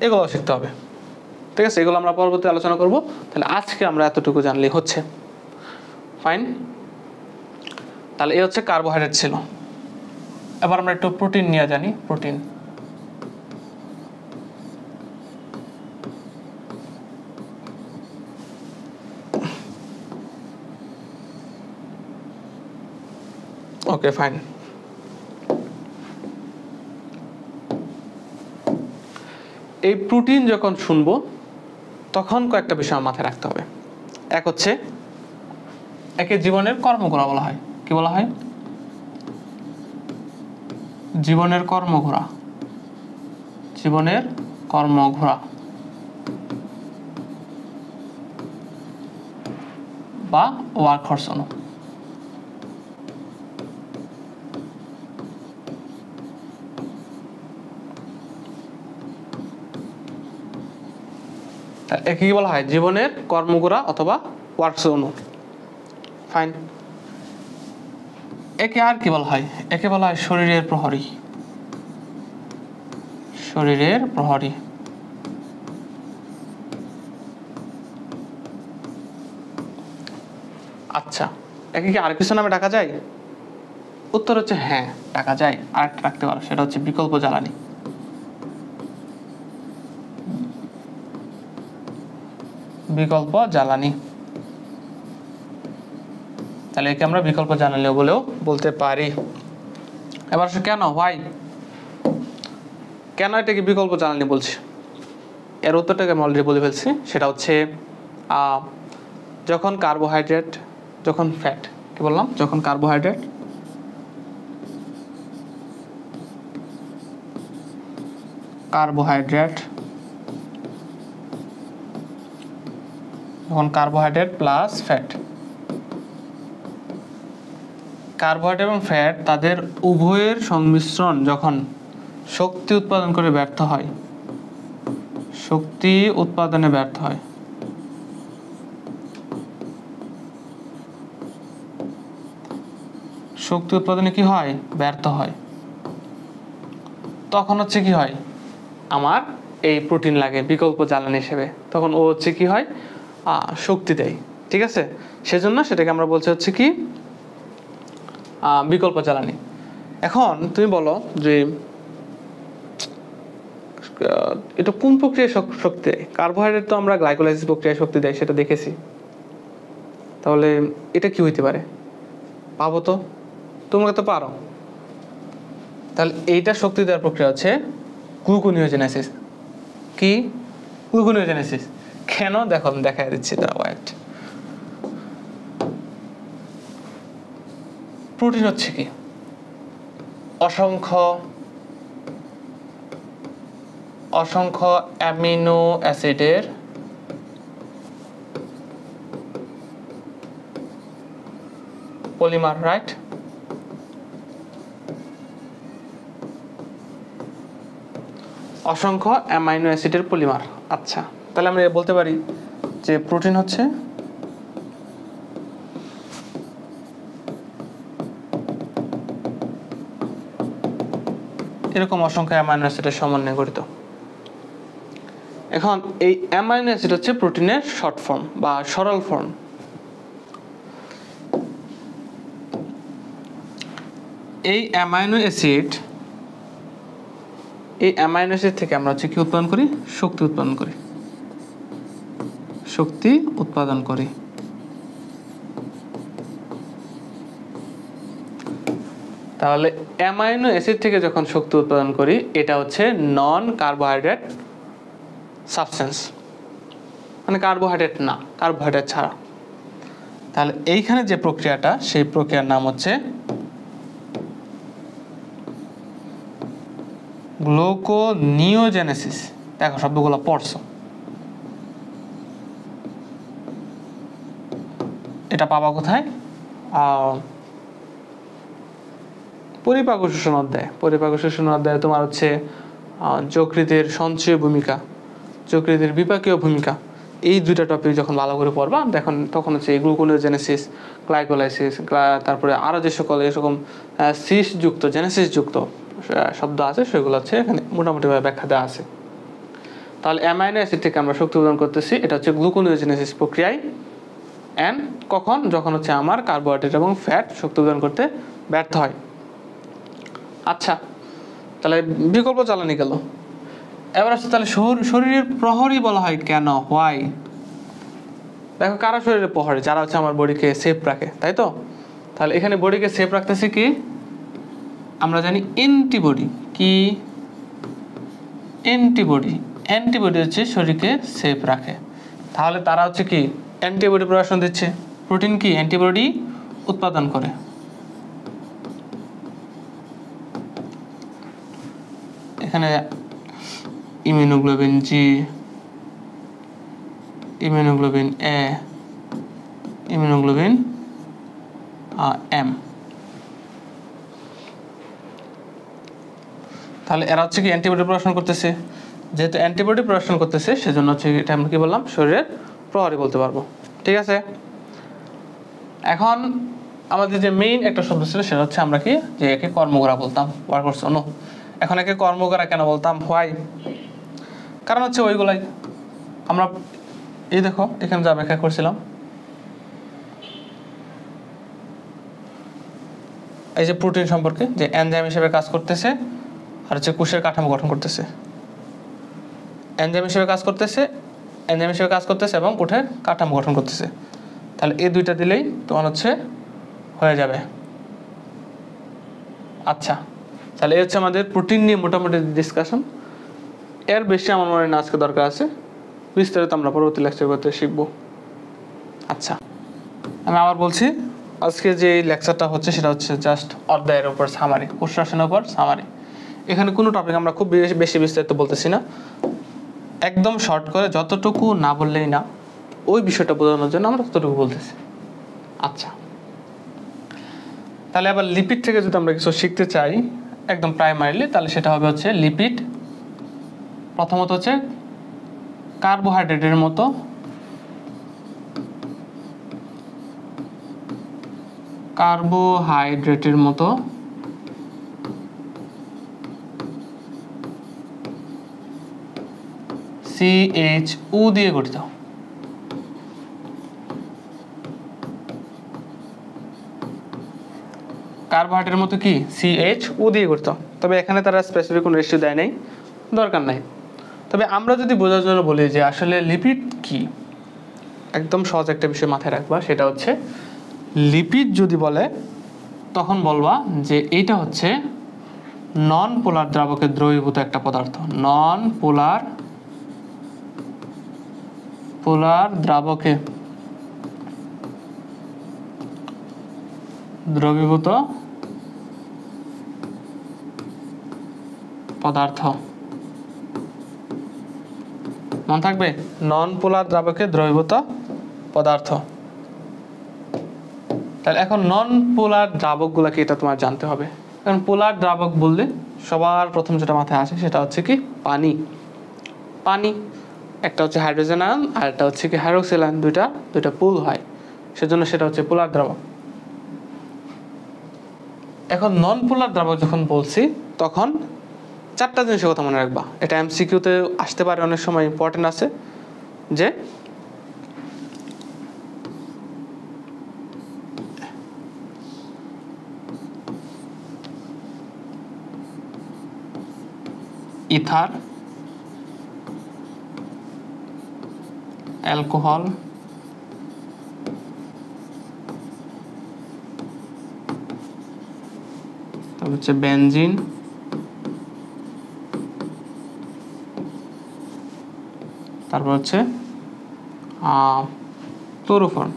এগুলো শিখতে হবে। ঠিক আছে, এগুলো আমরা পরবর্তী আলোচনা করব। তাহলে আজকে আমরা এতটুকু জানলেই হচ্ছে। ফাইন। তাহলে এই হচ্ছে কার্বোহাইড্রেট ছিল। এবার আমরা একটু প্রোটিন নিয়ে জানি। Protein okay fine. এই প্রোটিন যখন শুনবো তখন কয়েকটা বিষয় মাথায় রাখতে হবে। এক হচ্ছে একে জীবনের কর্মঘোড়া বলা হয়। কি বলা হয়? জীবনের কর্মঘোড়া। জীবনের কর্মঘোড়া বা ওয়ার্ক হর্স অণু। একে কি বলা হয়? জীবনের কর্মঘোড়া অথবা ওয়ার্কস অণু। ফাইন। একে আর কি বলা হয়? একে বলা হয় শরীরের প্রহরী। শরীরের প্রহরী। আচ্ছা, একে কি আর কিছু নামে ডাকা যায়? উত্তর হচ্ছে হ্যাঁ, ডাকা যায়। আরেকটা রাখতে পারো, সেটা হচ্ছে বিকল্প জ্বালানি। বিকল্প জ্বালানি। তাহলে একে আমরা বিকল্প জ্বালানি বলেও বলতে পারি। এবার কেন, হোয়াই, কেন এটাকে বিকল্প জ্বালানি বলছি? এর উত্তরটাকে আমি অলরেডি বলে ফেলছি। সেটা হচ্ছে যখন কার্বোহাইড্রেট, যখন ফ্যাট, কি বললাম? যখন কার্বোহাইড্রেট যখন কার্বোহাইড্রেট প্লাস ফ্যাট, কার্বোহাইড্রেট এবং ফ্যাট তাদের উভয়ের সংমিশ্রণ যখন শক্তি উৎপাদন করে ব্যর্থ হয়, শক্তি উৎপাদনে ব্যর্থ হয়, শক্তি উৎপাদনে কি হয়? ব্যর্থ হয়। তখন হচ্ছে কি হয়? আমার এই প্রোটিন লাগে বিকল্প জ্বালানি হিসেবে। তখন ও হচ্ছে কি হয়? শক্তি দেয়। ঠিক আছে, সেজন্য সেটাকে আমরা বলছি হচ্ছে কি বিকল্প জ্বালানি। এখন তুমি বলো যে এটা কোন প্রক্রিয়ায় শক্তি দেয়? কার্বোহাইড্রেট তো আমরা গ্লাইকোলাইসিস প্রক্রিয়ায় শক্তি দেয়, সেটা দেখেছি। তাহলে এটা কি হইতে পারে? পাবো তো, তোমরা তো পারো। তাহলে এইটা শক্তি দেওয়ার প্রক্রিয়া হচ্ছে গ্লুকোনিওজেনেসিস। কি? গ্লুকোনিওজেনেসিস। কেন? দেখো, দেখাই দিচ্ছি। প্রোটিন হচ্ছে কি? অসংখ্য অ্যামিনো অ্যাসিডের পলিমার, রাইট? অসংখ্য অ্যামাইনো অ্যাসিডের পলিমার। আচ্ছা, তাহলে আমরা বলতে পারি যে প্রোটিন হচ্ছে এরকম অসংখ্য অ্যামাইনো অ্যাসিডের সমন্বয়ে গঠিত। এখন এই অ্যামাইনো অ্যাসিড হচ্ছে প্রোটিনের শর্ট ফর্ম বা সরল ফর্ম। এই অ্যামাইনো অ্যাসিড থেকে আমরা হচ্ছে কি উৎপাদন করি? শক্তি উৎপাদন করি। তাহলে অ্যামাইনো অ্যাসিড থেকে যখন শক্তি উৎপাদন করি, এটা হচ্ছে নন কার্বোহাইড্রেট সাবস্টেন্স, মানে কার্বোহাইড্রেট না, কার্বোহাইড্রেট ছাড়া। তাহলে এইখানে যে প্রক্রিয়াটা, সেই প্রক্রিয়ার নাম হচ্ছে গ্লুকোনিওজেনেসিস। দেখো শব্দগুলো পড়ছো, এটা পাবা কোথায়? পরিপাক ও শোষণ অধ্যায়। পরিপাক ও শোষণ অধ্যায়ে তোমার হচ্ছে যকৃতের সঞ্চয় ভূমিকা, যকৃতের বিপাকীয় ভূমিকা, এই দুইটা টপিক যখন ভালো করে পড়বা তখন হচ্ছে গ্লুকোনিওজেনেসিস, গ্লাইকোলাইসিস, তারপরে আরও যে সকল এরকম সিসযুক্ত জেনেসিসযুক্ত শব্দ আছে সেগুলো হচ্ছে এখানে মোটামুটিভাবে ব্যাখ্যা দেওয়া আছে। তাহলে অ্যামাইনো অ্যাসিড থেকে আমরা শক্তি উৎপাদন করতেছি, এটা হচ্ছে গ্লুকোনিওজেনেসিস প্রক্রিয়ায়। অ্যান্ড যখন হচ্ছে আমার কার্বোহাইড্রেট এবং ফ্যাট শক্তি উৎপাদন করতে ব্যর্থ হয়। আচ্ছা, তাহলে বিকল্প জ্বালানি গেল। এবার আসছে তাহলে শরীরের প্রহরী বলা হয় কেন, হোয়াই? দেখো কারা শরীরের প্রহরী? যারা হচ্ছে আমার বডিকে সেফ রাখে, তাই তো? তাহলে এখানে বডিকে সেফ রাখতেছে কি? আমরা জানি অ্যান্টিবডি। কি অ্যান্টিবডি হচ্ছে শরীরকে সেফ রাখে। তাহলে তারা হচ্ছে কি অ্যান্টিবডি প্রোডাকশন দিচ্ছে। প্রোটিন কি অ্যান্টিবডি উৎপাদন করে। এখানে ইমিউনোগ্লোবিন জি, ইমিউনোগ্লোবিন এ, ইমিউনোগ্লোবিন এম। তাহলে এরা হচ্ছে কি অ্যান্টিবডি প্রোডাকশন করতেছে। যেহেতু অ্যান্টিবডি প্রোডাকশন করতেছে সেজন্য হচ্ছে এটা আমরা কি বললাম, শরীরের প্রহরী বলতে পারবো। ঠিক আছে, এখন আমাদের যে মেইন একটা শব্দ ছিল সেটা হচ্ছে আমরা কি যে একে কর্মকরা বলতাম, ওয়ার্কার্স। নো, এখন একে কর্মকরা কেন বলতাম, হোয়াই? কারণ হচ্ছে ওইগুলাই আমরা এই দেখো এখানে যা ব্যাখ্যা করছিলাম, এই যে প্রোটিন সম্পর্কে, যে এনজাইম হিসেবে কাজ করতেছে আর হচ্ছে কোষের কাঠামো গঠন করতেছে। এনজাইম হিসেবে কাজ করতেছে এবং কোষের কাঠামো গঠন করতেছে। তাহলে এই দুইটা দিলেই তোমার হচ্ছে হয়ে যাবে। আচ্ছা, তাহলে এই হচ্ছে আমাদের প্রোটিন নিয়ে মোটামুটি ডিসকাশন। এর বেশি আমার মনে হয় না আজকে দরকার আছে, বিস্তারিত আমরা পরবর্তী লেকচার করতে শিখবো। আচ্ছা, আমি আবার বলছি, আজকে যে লেকচারটা হচ্ছে সেটা হচ্ছে জাস্ট অধ্যায়ের উপর সামারি, কোষরসায়নের উপর সামারি। এখানে কোনো টপিক আমরা খুব বেশি বিস্তারিত বলতেছি না, একদম শর্ট করে যতটুকু না বললেই না, ওই বিষয়টা বোঝানোর জন্য আমরা ততটুকু বলতেছি। আচ্ছা, তাহলে আবার লিপিড থেকে যদি আমরা কিছু শিখতে চাই একদম প্রাইমারিলি, তাহলে সেটা হবে হচ্ছে লিপিড প্রথমত হচ্ছে কার্বোহাইড্রেটের মতো CHO দিয়ে গঠিত। কার্বোহাইড্রেটের মতো কি CHO দিয়ে গঠিত। তবে এখানে তারা স্পেসিফিক কোনো রেশিও দেয় নাই, দরকার নাই। তবে আমরা যদি বোঝার জন্য বলি যে আসলে লিপিড কি, একদম সহজ একটা বিষয় মাথায় রাখবা, সেটা হচ্ছে লিপিড যদি বলে তখন বলবা যে এইটা হচ্ছে নন পোলার দ্রাবকে দ্রবীভূত একটা পদার্থ। নন পোলার দ্রাবকে দ্রবীভূত পদার্থ। মনে থাকবে, নন পোলার দ্রাবকে দ্রবীভূত পদার্থ। তাহলে এখন নন পোলার দ্রাবকগুলোকে এটা তোমার জানতে হবে। কারণ পোলার দ্রাবক বললে সবার প্রথম যেটা মাথায় আসে সেটা হচ্ছে কি পানি। একটা হচ্ছে হাইড্রোজেন আয়ন আর একটা হচ্ছে কি হাইড্রোক্সিল আয়ন, দুইটা পুল হয়, সেজন্য সেটা হচ্ছে পোলার দ্রাবক। এখন নন পোলার দ্রাবক যখন বলছি তখন চারটা জিনিসের কথা মনে রাখবা। এটা MCQতে আসতে পারে, অনেক সময় ইম্পর্টেন্ট আছে। যে ইথার, অ্যালকোহল, তারপর হচ্ছে বেনজিন, তারপর হচ্ছে ক্লোরোফর্ম।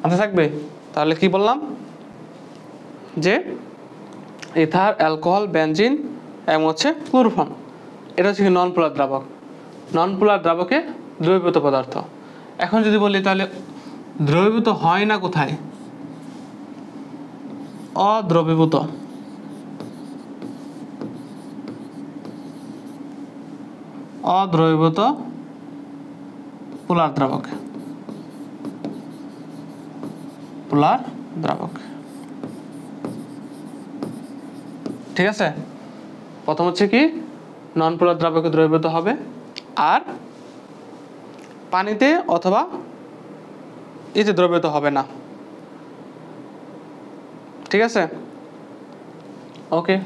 মাথায় থাকবে? তাহলে কি বললাম যে ইথার, অ্যালকোহল, বেনজিন এবং হচ্ছে ক্লোরোফর্ম, এটা হচ্ছে নন পোলার দ্রাবক। নন পোলার দ্রাবকে দ্রবীভূত পদার্থ। এখন যদি বলি তাহলে দ্রবীভূত হয় না কোথায়? অদ্রবীভূত অদ্রবীভূত পোলার দ্রাবক, পোলার দ্রাবক। ঠিক আছে, প্রথম হচ্ছে কি নন পোলার দ্রাবকে দ্রবীভূত হবে, আর পানিতে অথবা এতে দ্রবীভূত হবে না। ঠিক আছে, ওকে।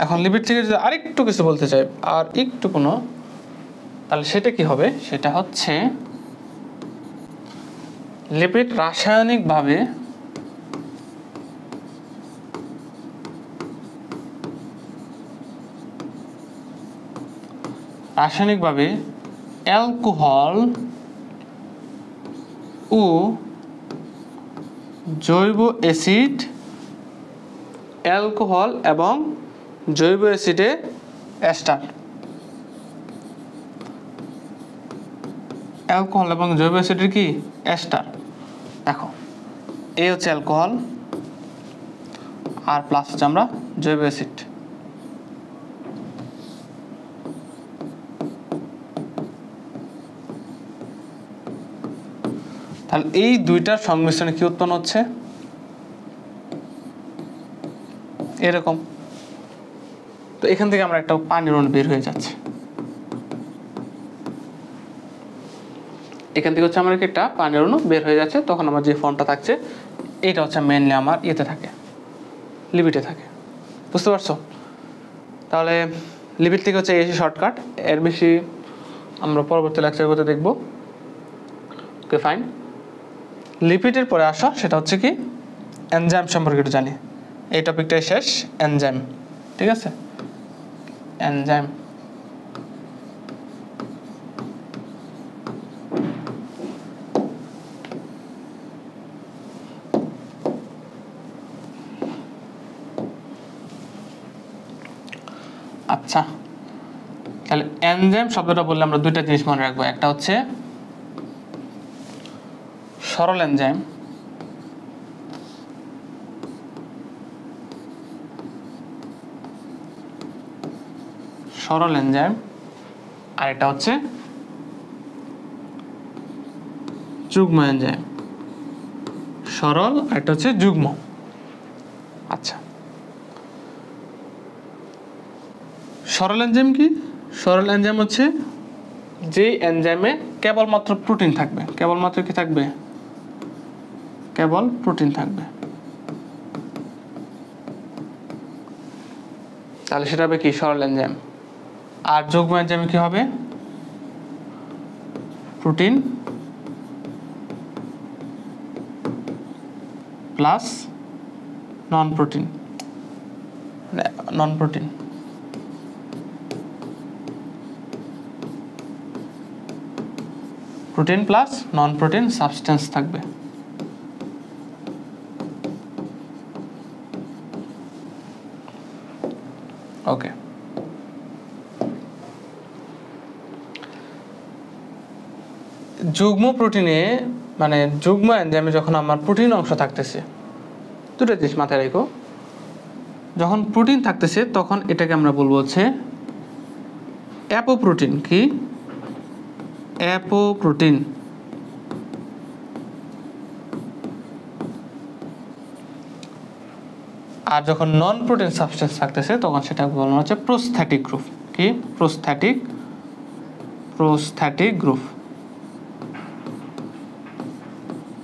এখন লিপিড থেকে যদি আরেকটু কিছু বলতে চাই, আর একটু কোনো, তাহলে সেটা কি হবে, সেটা হচ্ছে লিপিড রাসায়নিকভাবে অ্যালকোহল ও জৈব অ্যাসিড, অ্যালকোহল এবং জৈব অ্যাসিডে এস্টার, অ্যালকোহল এবং জৈব অ্যাসিডের কি এস্টার। দেখো এই হচ্ছে অ্যালকোহল আর প্লাস হচ্ছে আমরা জৈব অ্যাসিড। তাহলে এই দুইটার সংমিশ্রণে কি উৎপন্ন হচ্ছে, এরকম। তো এখান থেকে আমরা একটা পানির অণু বের হয়ে যাচ্ছে, এখান থেকে হচ্ছে আমার একটা পানির অণু বের হয়ে যাচ্ছে। তখন আমার যে ফর্মটা থাকছে এটা হচ্ছে মেইনলি আমার ইয়েতে থাকে, লিপিডে থাকে। বুঝতে পারছো? তাহলে লিপিড থেকে হচ্ছে এসি শর্টকাট, এর বেশি আমরা পরবর্তী লেকচারগুলোতে দেখব। Okay fine. লিপিডের পরে আসা সেটা হচ্ছে কি এনজাইম সম্পর্কে একটু জানি, এই টপিকটাই শেষ। এনজাইম, ঠিক আছে, এনজাইম। আচ্ছা, তাহলে এনজাইম শব্দটা বললে আমরা দুইটা জিনিস মনে রাখবো, একটা হচ্ছে সরল এনজাইম, সরল এনজাইম, আর এটা হচ্ছে যুগ্ম এনজাইম। সরল আর এটা হচ্ছে যুগ্ম। আচ্ছা, সরল এনজাইম কি? সরল এনজাইম হচ্ছে যে এনজাইমে কেবলমাত্র প্রোটিন থাকবে, কেবলমাত্র কি থাকবে, কেবল প্রোটিন থাকবে, তাহলে সেটা হবে কি সরল এনজাইম। আর যুগ্ম এনজাইমে কি হবে, protein plus non protein, non protein, protein plus non protein substance থাকবে। ওকে, যুগ্ম প্রোটিনে মানে যুগ্ম এনজাইমে যখন আমার প্রোটিন অংশ থাকতেছে, দুটো জিনিস মাথায় রেখো, যখন প্রোটিন থাকতেছে তখন এটাকে আমরা বলবো হচ্ছে অ্যাপোপ্রোটিন। কি? অ্যাপোপ্রোটিন। আর যখন নন প্রোটিন সাবস্টেন্স থাকতেছে তখন সেটা বলা হচ্ছে প্রোস্থেটিক গ্রুপ। কি? Prosthetic, prosthetic group,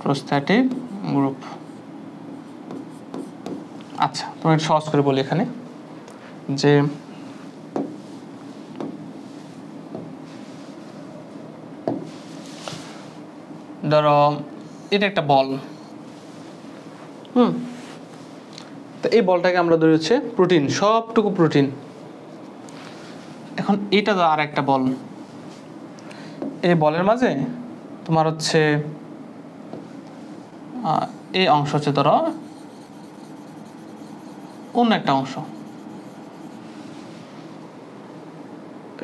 prosthetic group. আচ্ছা, তোমাকে সহজ করে বলি এখানে যে ধরো এটা একটা বল, তো এই বলটাকে আমরা ধরি হচ্ছে প্রোটিন, সবটুকু প্রোটিন। এখন এটা তো আর একটা বল, এই বলের মাঝে তোমার হচ্ছে এই অংশ হচ্ছে ধরো অন্য একটা অংশ,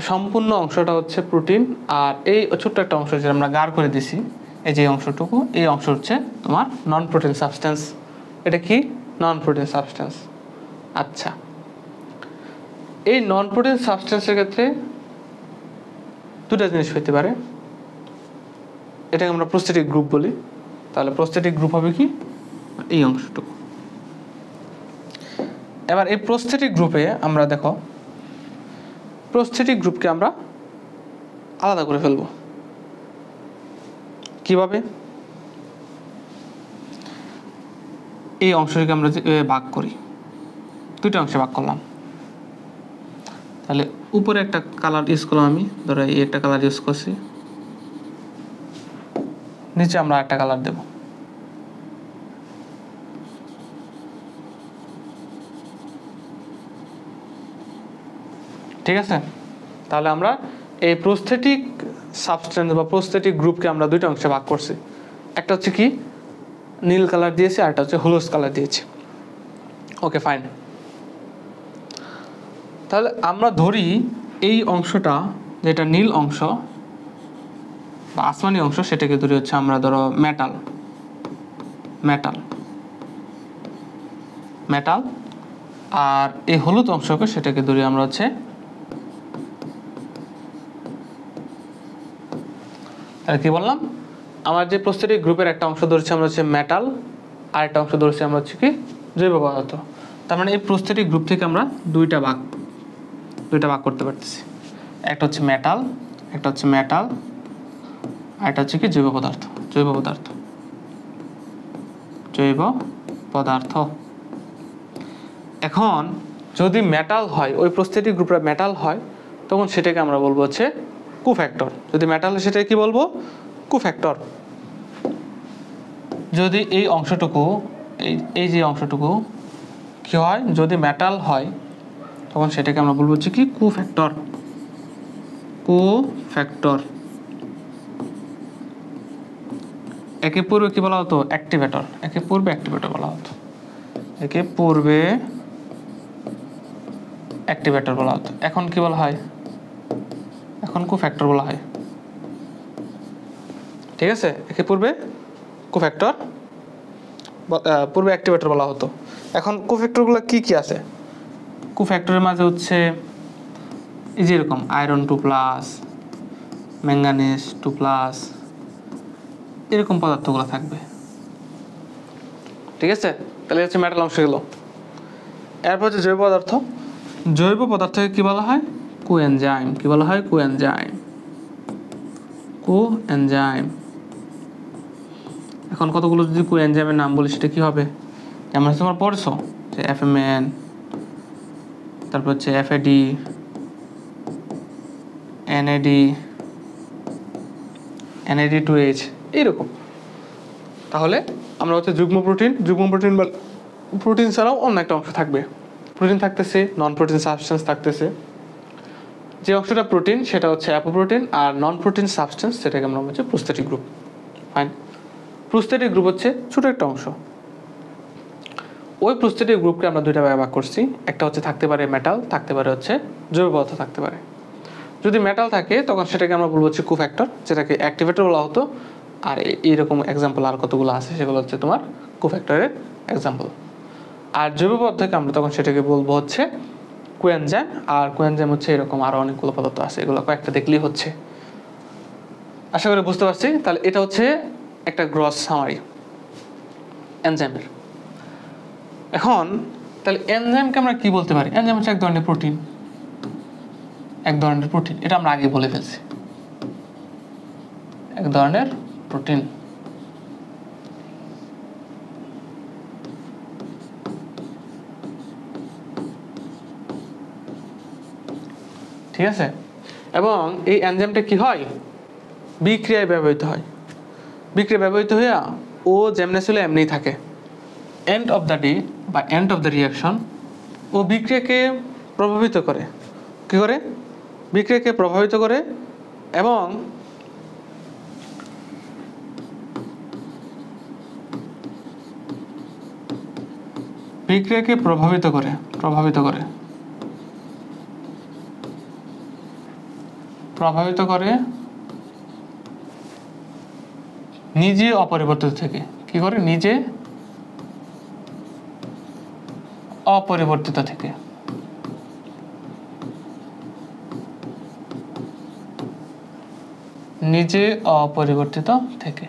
সম্পূর্ণ অংশটা হচ্ছে প্রোটিন, আর এই ছোট্ট একটা অংশ যেটা আমরা গাঢ় করে দিছি, এই যে অংশটুকু, এই অংশ হচ্ছে তোমার নন প্রোটিন সাবস্টেন্স। এটা কি? Non protein substance. আচ্ছা, এই নন প্রোটিন সাবস্টেন্সের ক্ষেত্রে দুটা জিনিস হইতে পারে, এটাকে আমরা প্রস্থেটিক গ্রুপ বলি। তাহলে প্রস্থেটিক গ্রুপ হবে কি, এই অংশটুকু। এবার এই প্রস্থেটিক গ্রুপে আমরা দেখো, প্রস্থেটিক গ্রুপকে আমরা আলাদা করে ফেলবো কিভাবে? এই অংশটিকে আমরা ভাগ করি, দুইটা অংশে ভাগ করলাম। তাহলে উপরে একটা কালার ইউজ করলাম, আমি ধরো এই একটা কালার ইউজ করছি, নিচে আমরা একটা কালার দেব। ঠিক আছে, তাহলে আমরা এই প্রস্থেটিক সাবস্টেন্স বা প্রস্থেটিক গ্রুপকে আমরা দুইটা অংশে ভাগ করছি। একটা হচ্ছে কি নীল কালার দিয়েছি, আর একটা হচ্ছে হলুদ কালার দিয়েছি। Okay fine. তাহলে আমরা ধরি এই অংশটা যেটা নীল অংশ বা আসমানি অংশ, সেটাকে ধরি হচ্ছে আমরা ধরো মেটাল মেটাল মেটাল, আর এই হলুদ অংশকে সেটাকে ধরি আমরা হচ্ছে তাহলে কি বললাম, আমার যে প্রস্থেটিক গ্রুপের একটা অংশ ধরছি আমরা হচ্ছে মেটাল, আর একটা অংশ ধরছি আমরা হচ্ছে কি জৈব পদার্থ। তার মানে এই প্রস্থেটিক গ্রুপ থেকে আমরা দুইটা ভাগ করতে পারতেছি। একটা হচ্ছে মেটাল, একটা হচ্ছে মেটাল, আর একটা হচ্ছে কি জৈব পদার্থ। এখন যদি মেটাল হয়, ওই প্রস্থেটিক গ্রুপটা মেটাল হয়, তখন সেটাকে আমরা বলবো হচ্ছে কোফ্যাক্টর। যদি মেটাল হয় সেটাকে কি বলবো, কোফ্যাক্টর। যদি এই অংশটুকু এই যে অংশটুকু কি হয়, যদি মেটাল হয়, তখন সেটাকে আমরা বলবো হচ্ছে কি কোফ্যাক্টর। একে পূর্বে কি বলা হতো, অ্যাক্টিভেটর। একে পূর্বে অ্যাক্টিভেটর বলা হতো। এখন কি বলা হয়, এখন কোফ্যাক্টর বলা হয়। ঠিক আছে, একে পূর্বে কোফ্যাক্টর, পূর্বে অ্যাক্টিভেটর বলা হতো। এখন কোফ্যাক্টরগুলো কি কি আছে? কোফ্যাক্টরের মাঝে হচ্ছে এই যে এরকম আয়রন 2+, ম্যাঙ্গানিজ 2+, এরকম পদার্থগুলো থাকবে। ঠিক আছে, তাহলে হচ্ছে মেটাল অংশ গেল। এরপর হচ্ছে জৈব পদার্থকে কি বলা হয়, কোএনজাইম। কি বলা হয়, কোএনজাইম। এখন কতগুলো যদি কোএনজাইমের নাম বলি, সেটা কি হবে, যেমন তোমরা পড়ছো যে FMN, তারপর হচ্ছে FAD, NAD2H, এইরকম। তাহলে আমরা হচ্ছে যুগ্ম প্রোটিন বা প্রোটিন ছাড়াও অন্য একটা অংশ থাকবে। প্রোটিন থাকতেছে, নন প্রোটিন সাবস্টেন্স থাকতেছে। যে অংশটা প্রোটিন সেটা হচ্ছে অ্যাপোপ্রোটিন, আর নন প্রোটিন সাবস্টেন্স সেটাকে আমরা হচ্ছে prosthetic group. Fine. Prosthetic group হচ্ছে ছোট একটা অংশ। ওই প্রস্থেটিক গ্রুপকে আমরা দুইটা ভাগ করছি। একটা হচ্ছে থাকতে পারে মেটাল, থাকতে পারে হচ্ছে জৈব পদার্থ থাকতে পারে। যদি মেটাল থাকে তখন সেটাকে আমরা বলবো হচ্ছে কোফ্যাক্টর, যেটাকে অ্যাক্টিভেটর বলা হতো। আর এইরকম এক্সাম্পল আর কতগুলো আছে, সেগুলো হচ্ছে তোমার কোফ্যাক্টরের এক্সাম্পল। আর জৈব পদার্থকে আমরা তখন সেটাকে বলবো হচ্ছে কোএনজাইম। আর কোএনজাইম হচ্ছে এরকম আরো অনেকগুলো পদার্থ আছে, এগুলো কয়েকটা দেখলেই হচ্ছে। আশা করি বুঝতে পারছি। তাহলে এটা হচ্ছে একটা গ্রস সামারি এনজাইমের। এখন তাহলে এনজাইমকে আমরা কি বলতে পারি? এনজাইম হচ্ছে এক ধরনের প্রোটিন, এটা আমরা আগে বলে ফেলছি, এক ধরনের প্রোটিন। ঠিক আছে, এবং এই এনজাইমটা কি হয়, বিক্রিয়ায় ব্যবহৃত হয়। বিক্রিয়ায় ব্যবহৃত হইয়া ও যেমনি ছিল এমনিই থাকে। এন্ড অফ দ্য ডে বা এন্ড অফ দ্য রিয়াকশন ও বিক্রিয়াকে প্রভাবিত করে। কি করে? বিক্রিয়াকে প্রভাবিত করে এবং বিক্রিয়াকে প্রভাবিত করে নিজে অপরিবর্তিত থেকে। কি করে? নিজে অপরিবর্তিত থেকে। নিজে অপরিবর্তিত থেকে।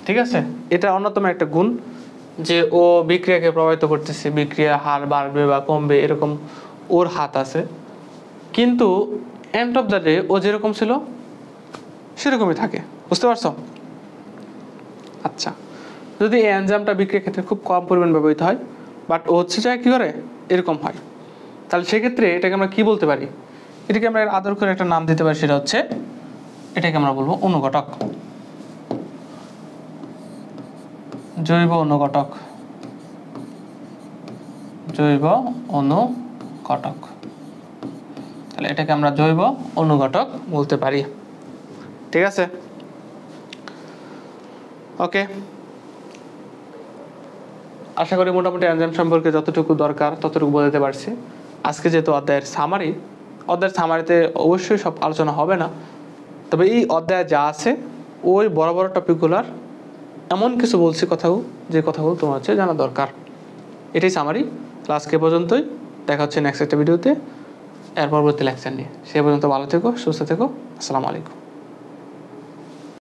ঠিক আছে, এটা অন্যতম একটা গুণ যে ও বিক্রিয়াকে প্রভাবিত করতেছে, বিক্রিয়া হার বাড়বে বা কমবে এরকম ওর হাত আছে, কিন্তু এন্ড অফ দ্য ডে ও যেরকম ছিল সেরকমই থাকে। বুঝতে পারছো? আচ্ছা, যদি এই এনজাইমটা বিক্রিয়ার ক্ষেত্রে খুব কম পরিমাণ ব্যবহৃত হয় বাট ও হচ্ছে যা কি করে এরকম হয়, তাহলে সেক্ষেত্রে এটাকে আমরা কি বলতে পারি? এটাকে আমরা আদর করে একটা নাম দিতে পারি, সেটা হচ্ছে এটাকে আমরা বলবো অনুঘটক, জৈব অনুঘটক, জৈব অনুঘটক। তাহলে এটাকে আমরা জৈব অনুঘটক বলতে পারি। ঠিক আছে, ওকে। আশা করি মোটামুটি এনজাইম সম্পর্কে যতটুকু দরকার ততটুকু বলতে পারছি। আজকে যেহেতু অধ্যায়ের সামারিতে অবশ্যই সব আলোচনা হবে না, তবে এই অধ্যায়ে যা আছে ওই বড় বড় টপিকগুলোর এমন কিছু বলছি কথাও, যে কথাগুলো তোমার হচ্ছে জানা দরকার। এটাই সামারি। ক্লাসকে পর্যন্তই, দেখা হচ্ছে নেক্সট একটা ভিডিওতে এর পরবর্তী লেকচার নিয়ে। সে পর্যন্ত ভালো থেকো, সুস্থ থেকো। আসসালামু আলাইকুম।